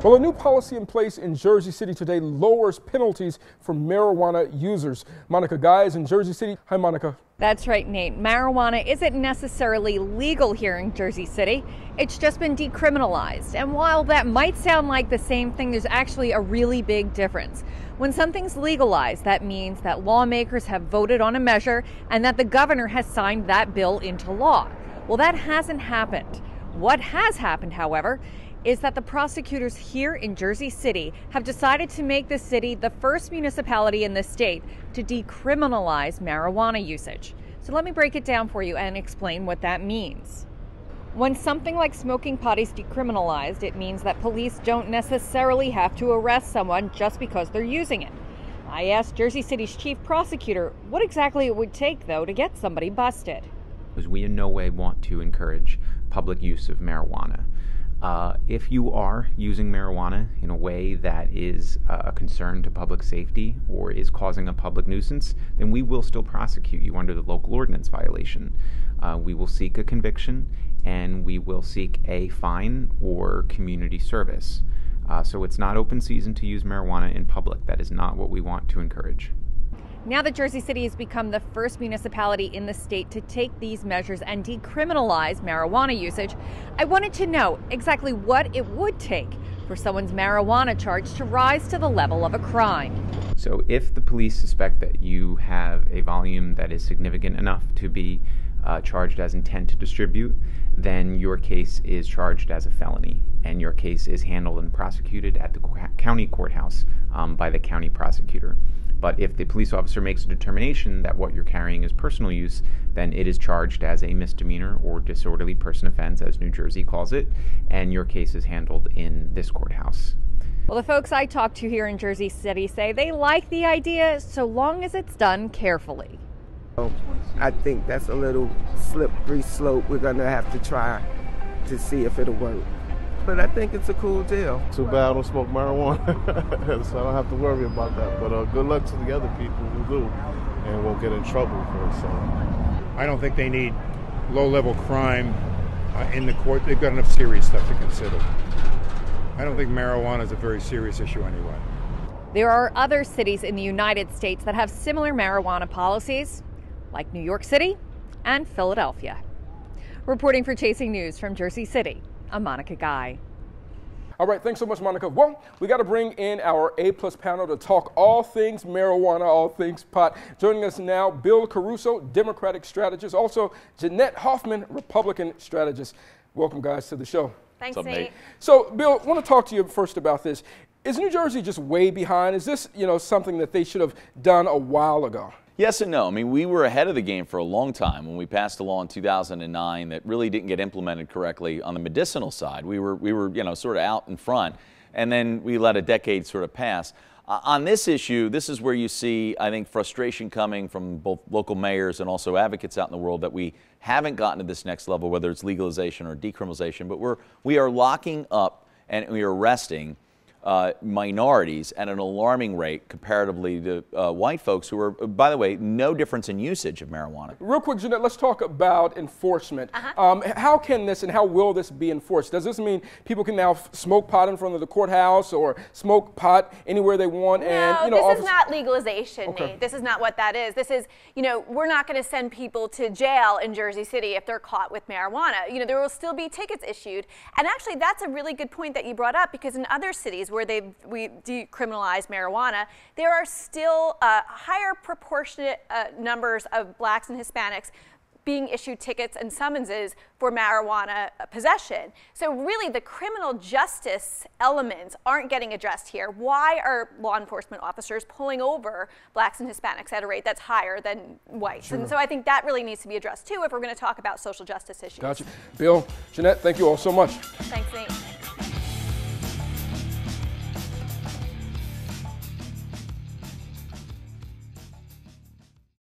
Well, a new policy in place in Jersey City today lowers penalties for marijuana users. Monica Guy is in Jersey City. Hi, Monica. That's right, Nate. Marijuana isn't necessarily legal here in Jersey City. It's just been decriminalized. And while that might sound like the same thing, there's actually a really big difference. When something's legalized, that means that lawmakers have voted on a measure and that the governor has signed that bill into law. Well, that hasn't happened. What has happened, however, is that the prosecutors here in Jersey City have decided to make the city the first municipality in the state to decriminalize marijuana usage. So let me break it down for you and explain what that means. When something like smoking pot is decriminalized, it means that police don't necessarily have to arrest someone just because they're using it. I asked Jersey City's chief prosecutor what exactly it would take, though, to get somebody busted. Because we in no way want to encourage public use of marijuana. If you are using marijuana in a way that is a concern to public safety or is causing a public nuisance, then we will still prosecute you under the local ordinance violation. We will seek a conviction and we will seek a fine or community service. So it's not open season to use marijuana in public. That is not what we want to encourage. Now that Jersey City has become the first municipality in the state to take these measures and decriminalize marijuana usage, I wanted to know exactly what it would take for someone's marijuana charge to rise to the level of a crime. So if the police suspect that you have a volume that is significant enough to be charged as intent to distribute, then your case is charged as a felony and your case is handled and prosecuted at the county courthouse by the county prosecutor. But if the police officer makes a determination that what you're carrying is personal use, then it is charged as a misdemeanor or disorderly person offense, as New Jersey calls it, and your case is handled in this courthouse. Well, the folks I talked to here in Jersey City say they like the idea so long as it's done carefully. I think that's a little slippery slope. We're going to have to try to see if it'll work. But I think it's a cool deal. Too bad I don't smoke marijuana, so I don't have to worry about that. But good luck to the other people who do and won't get in trouble for it. So I don't think they need low-level crime in the court. They've got enough serious stuff to consider. I don't think marijuana is a very serious issue anyway. There are other cities in the United States that have similar marijuana policies, like New York City and Philadelphia. Reporting for Chasing News from Jersey City, I'm Monica Guy. All right, thanks so much, Monica. Well, we got to bring in our A-plus panel to talk all things marijuana, all things pot. Joining us now, Bill Caruso, Democratic strategist, also Jeanette Hoffman, Republican strategist. Welcome, guys, to the show. Thanks, Nate. So, Bill, I want to talk to you first about this. Is New Jersey just way behind? Is this, something that they should have done a while ago? Yes and no. I mean, we were ahead of the game for a long time when we passed a law in 2009 that really didn't get implemented correctly on the medicinal side. We were sort of out in front, and then we let a decade sort of pass. On this issue, this is where you see, I think, frustration coming from both local mayors and also advocates out in the world that we haven't gotten to this next level, whether it's legalization or decriminalization, but we are locking up and we are arresting minorities at an alarming rate comparatively to white folks who are, by the way, no difference in usage of marijuana. Real quick, Jeanette, let's talk about enforcement. How can this and how will this be enforced? Does this mean people can now smoke pot in front of the courthouse or smoke pot anywhere they want? No, and, this is not legalization, Nate. This is not what that is. This is, we're not going to send people to jail in Jersey City if they're caught with marijuana. There will still be tickets issued. And actually, that's a really good point that you brought up, because in other cities where we decriminalize marijuana, there are still higher proportionate numbers of blacks and Hispanics being issued tickets and summonses for marijuana possession. So really the criminal justice elements aren't getting addressed here. Why are law enforcement officers pulling over blacks and Hispanics at a rate that's higher than whites? Sure. And so I think that really needs to be addressed too if we're going to talk about social justice issues. Gotcha. Bill, Jeanette, thank you all so much. Thanks, Nate.